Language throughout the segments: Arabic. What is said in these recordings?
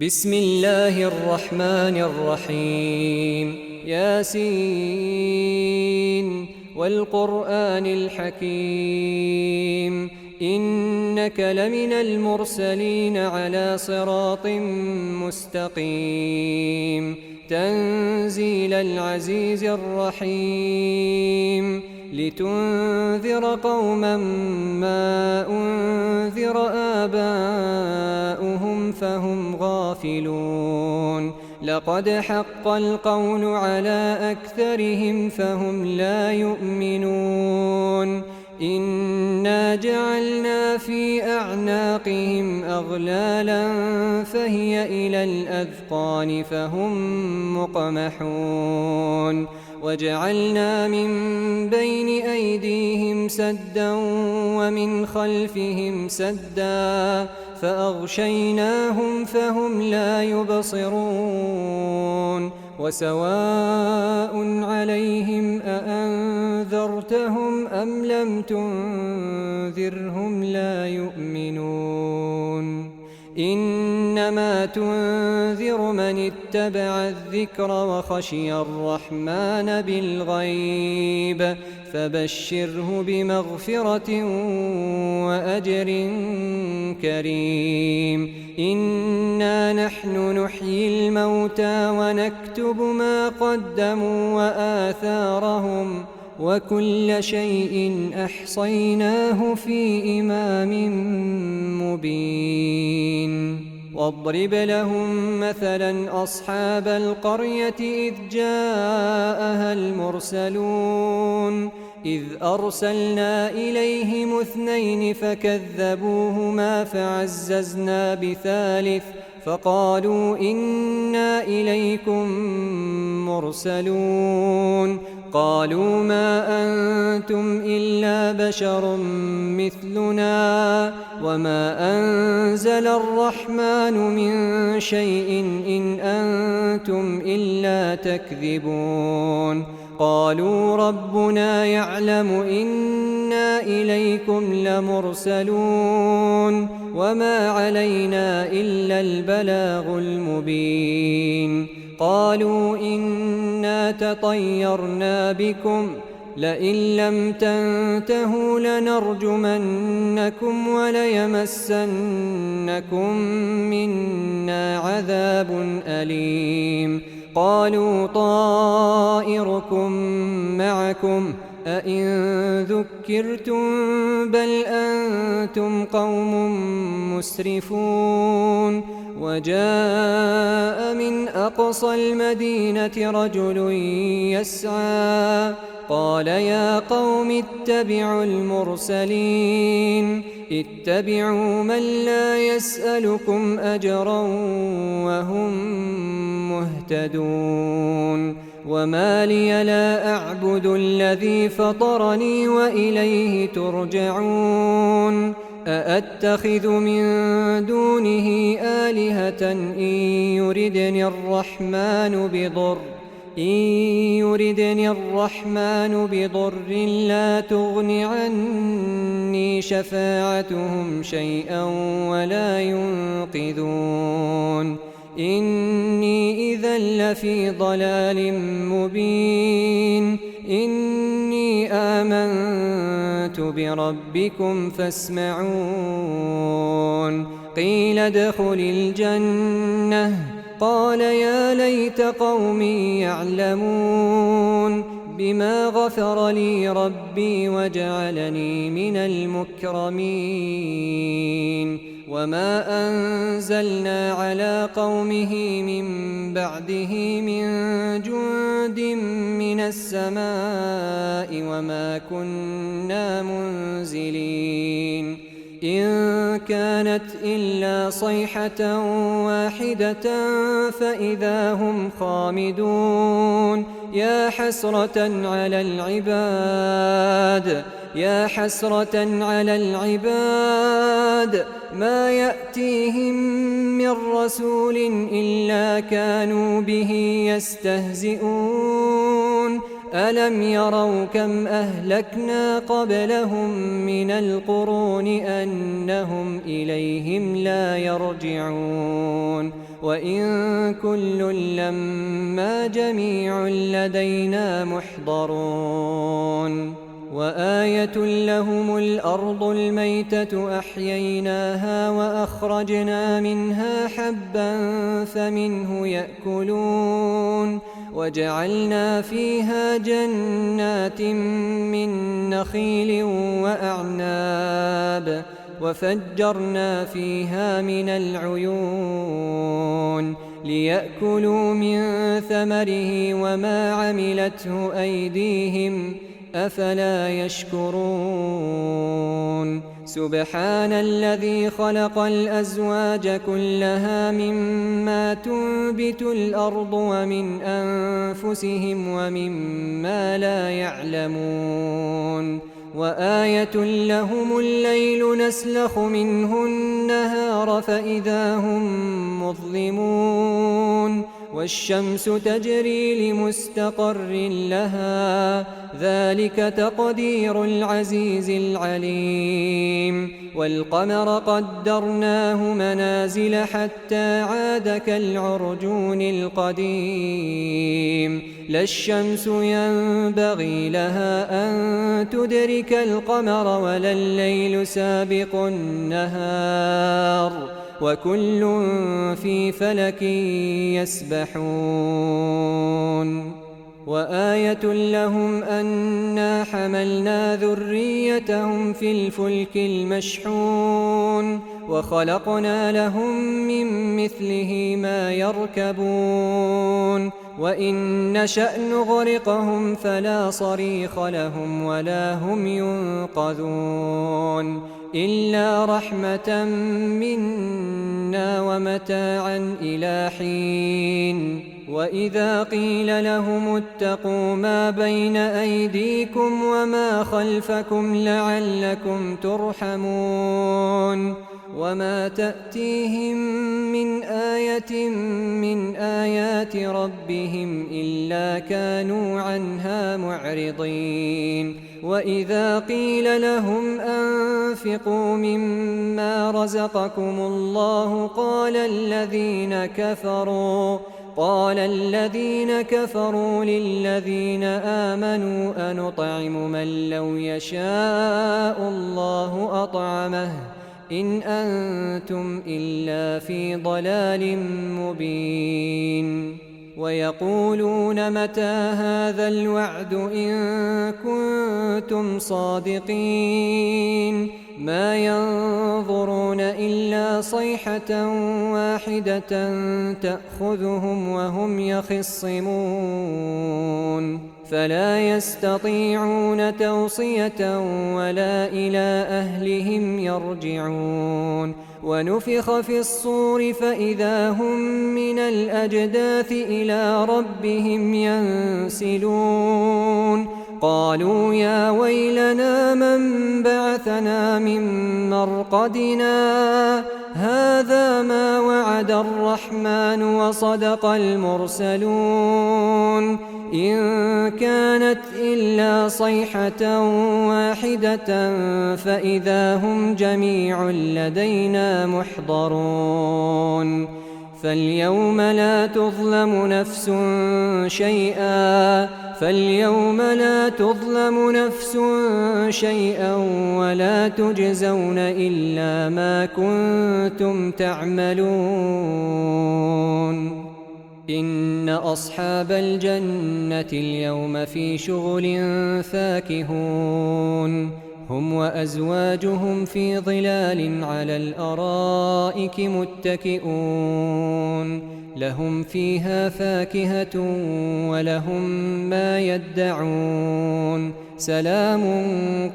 بسم الله الرحمن الرحيم ياسين والقرآن الحكيم إنك لمن المرسلين على صراط مستقيم تنزيل العزيز الرحيم لتنذر قوما ما أنذر آباؤهم فهم غافلون لقد حق القول على أكثرهم فهم لا يؤمنون إنا جعلنا في أعناقهم أغلالا فهي إلى الأذقان فهم مقمحون وجعلنا من بين أيديهم سدا ومن خلفهم سدا فأغشيناهم فهم لا يبصرون وسواء عليهم أأنذرتهم أم لم تنذرهم لا يؤمنون إنما تنذر من اتبع الذكر وخشي الرحمن بالغيب فبشره بمغفرة وأجر كريم إنا نحن نحيي الموتى ونكتب ما قدموا وآثارهم وكل شيء أحصيناه في إمام مبين واضرب لهم مثلا أصحاب القرية إذ جاءها المرسلون إذ أرسلنا إليهم اثنين فكذبوهما فعززنا بثالث فقالوا إنا إليكم مرسلون قالوا ما أنتم إلا بشر مثلنا وما أنزل الرحمن من شيء إن أنتم إلا تكذبون قالوا ربنا يعلم إنا إليكم لمرسلون وما علينا إلا البلاغ المبين قالوا إنا تطيرنا بكم لئن لم تنتهوا لنرجمنكم وليمسنكم منا عذاب أليم قالوا طائركم معكم أئن ذكرتم بل أنتم قوم مسرفون وجاء من أقصى المدينة رجل يسعى قال يا قوم اتبعوا المرسلين اتبعوا من لا يسألكم أجرا وهم مهتدون وما لي لا أعبد الذي فطرني وإليه ترجعون أأتخذ من دونه آلهة إن يردني الرحمن بضر لا تغن عني شفاعتهم شيئا ولا ينقذون إني إذا لفي ضلال مبين إني آمنت بربكم فاسمعون قيل ادخل الجنة قال يا ليت قومي يعلمون بما غفر لي ربي وجعلني من المكرمين وما أنزلنا على قومه من بعده من جند من السماء وما كنا منزلين إن كانت إلا صيحة واحدة فإذا هم خامدون يا حسرة على العباد ما يأتيهم من رسول إلا كانوا به يستهزئون ألم يروا كم أهلكنا قبلهم من القرون أنهم إليهم لا يرجعون وإن كل لما جميع لدينا محضرون وآية لهم الأرض الميتة أحييناها وأخرجنا منها حبا فمنه يأكلون وجعلنا فيها جنات من نخيل وأعناب وفجرنا فيها من العيون ليأكلوا من ثمره وما عملته أيديهم أفلا يشكرون سبحان الذي خلق الأزواج كلها مما تنبت الأرض ومن أنفسهم ومما لا يعلمون وآية لهم الليل نسلخ منه النهار فإذا هم مظلمون والشمس تجري لمستقر لها ذلك تقدير العزيز العليم والقمر قدرناه منازل حتى عاد كالعرجون القديم لا الشمس ينبغي لها أن تدرك القمر ولا الليل سابق النهار وكل في فلك يسبحون وآية لهم أنا حملنا ذريتهم في الفلك المشحون وخلقنا لهم من مثله ما يركبون وإن نشأ نغرقهم فلا صريخ لهم ولا هم ينقذون إلا رحمة منا ومتاعا إلى حين وإذا قيل لهم اتقوا ما بين أيديكم وما خلفكم لعلكم ترحمون وما تأتيهم من آية من آيات ربهم إلا كانوا عنها معرضين وإذا قيل لهم أنفقوا مما رزقكم الله قال الذين كفروا للذين آمنوا أنطعم من لو يشاء الله أطعمه إن أنتم إلا في ضلال مبين ويقولون متى هذا الوعد إن كنتم صادقين ما ينظرون إلا صيحة واحدة تأخذهم وهم يخصمون فلا يستطيعون توصية ولا إلى أهلهم يرجعون ونفخ في الصور فإذا هم من الأجداث إلى ربهم ينسلون قالوا يا ويلنا من بعثنا من مرقدنا هذا ما وعد الرحمن وصدق المرسلون إن كانت إلا صيحة واحدة فإذا هم جميع لدينا محضرون فاليوم لا تظلم نفس شيئا ولا تجزون إلا ما كنتم تعملون إن أصحاب الجنة اليوم في شغل فاكهون هم وأزواجهم في ظلال على الأرائك متكئون لهم فيها فاكهة ولهم ما يدعون سلام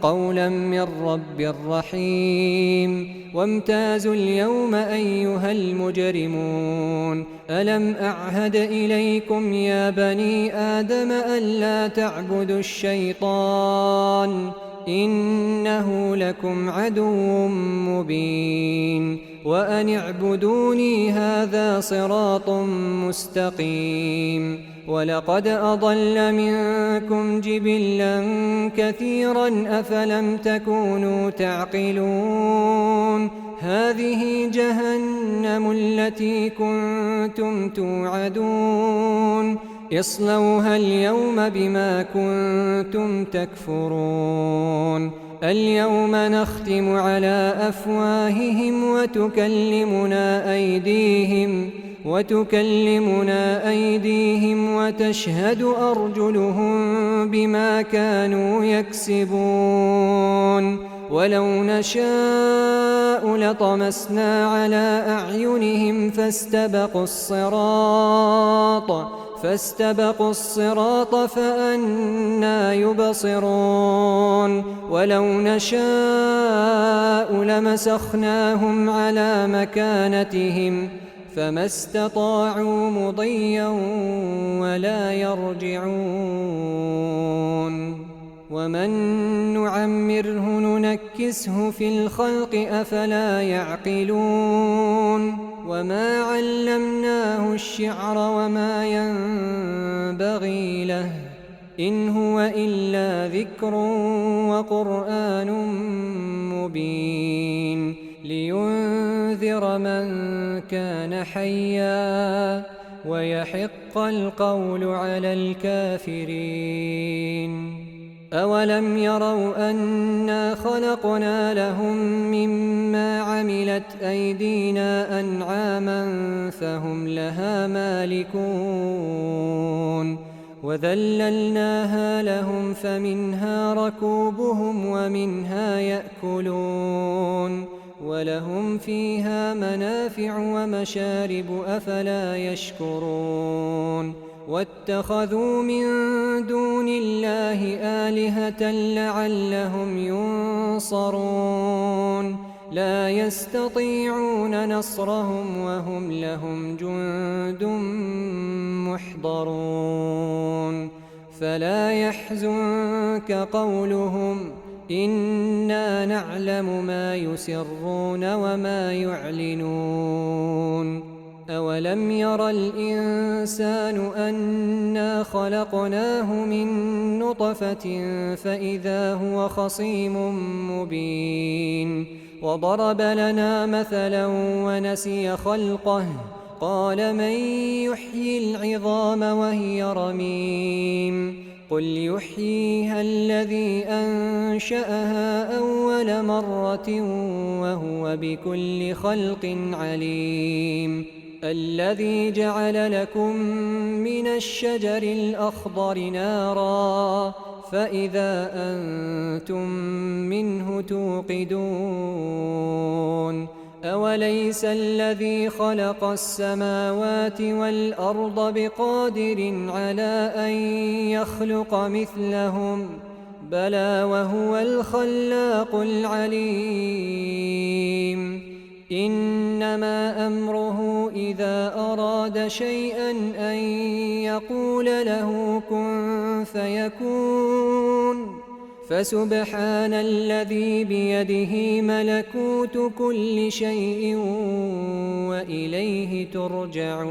قولا من رب رحيم وامتازوا اليوم أيها المجرمون ألم أعهد إليكم يا بني آدم ألا تعبدوا الشيطان إنه لكم عدو مبين وأن اعبدوني هذا صراط مستقيم ولقد أضل منكم جبلا كثيرا أفلم تكونوا تعقلون هذه جهنم التي كنتم توعدون اصلوها اليوم بما كنتم تكفرون اليوم نختم على أفواههم وتكلمنا أيديهم وتشهد أرجلهم بما كانوا يكسبون ولو نشاء لطمسنا على أعينهم فاستبقوا الصراط فأنى يبصرون ولو نشاء لمسخناهم على مكانتهم فما استطاعوا مضيا ولا يرجعون ومن نعمره ننكسه في الخلق أفلا يعقلون وما علمناه الشعر وما ينبغي له إن هو إلا ذكر وقرآن مبين لينذر من كان حيا ويحق القول على الكافرين أولم يروا أنا خلقنا لهم مما عملت أيدينا أنعاما فهم لها مالكون وذللناها لهم فمنها ركوبهم ومنها يأكلون ولهم فيها منافع ومشارب أفلا يشكرون واتخذوا من دون الله آلهة لعلهم ينصرون لا يستطيعون نصرهم وهم لهم جند محضرون فلا يحزنك قولهم إنا نعلم ما يسرون وما يعلنون أولم ير الإنسان أنا خلقناه من نطفة فإذا هو خصيم مبين وضرب لنا مثلا ونسي خلقه قال من يحيي العظام وهي رميم قل يحييها الذي أنشأها أول مرة وهو بكل خلق عليم الذي جعل لكم من الشجر الأخضر نارا فإذا أنتم منه توقدون أوليس الذي خلق السماوات والأرض بقادر على أن يخلق مثلهم بلى وهو الخلاق العليم إنما أمره إذا أراد شيئا أن يقول له كن فيكون فسبحان الذي بيده ملكوت كل شيء وإليه ترجعون